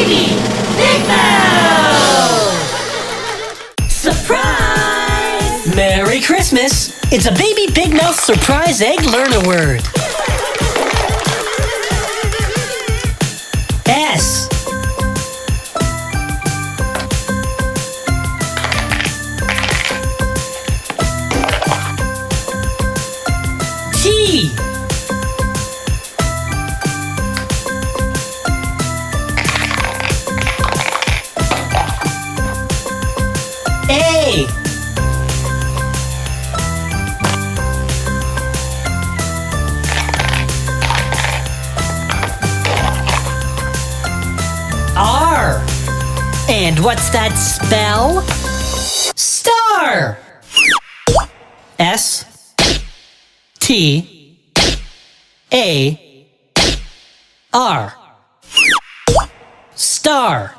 baby Big Mouth! Surprise! Merry Christmas! It's a baby Big Mouth surprise egg learner word. S. T. A. R. And what's that spell? Star. S. T. A. R. Star.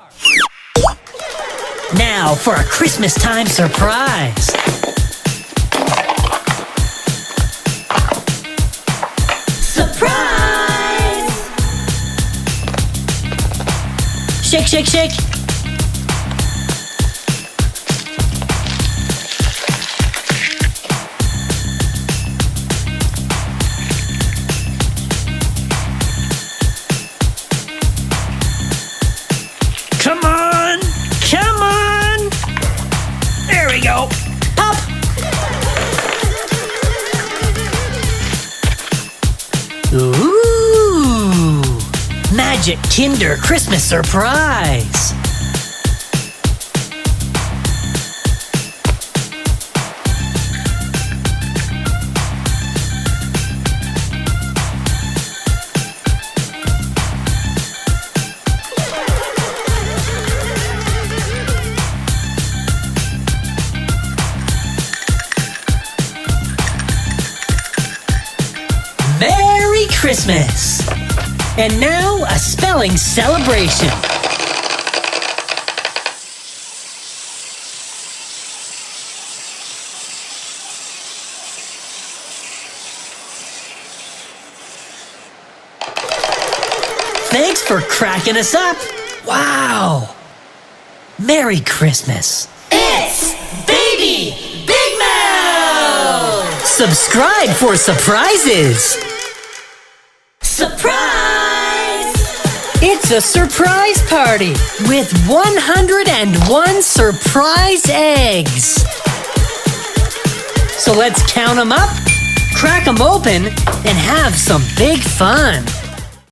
Now for a Christmas time surprise. Surprise! Shake, shake, shake. Come on! Come on! There we go. Up! Ooh! Magic Kinder Christmas surprise! Merry Christmas! And now, a spelling celebration. Thanks for cracking us up. Wow! Merry Christmas. It's Baby Big Mouth! Subscribe for surprises. Surprise! It's a surprise party with 101 surprise eggs. So let's count them up, crack them open, and have some big fun.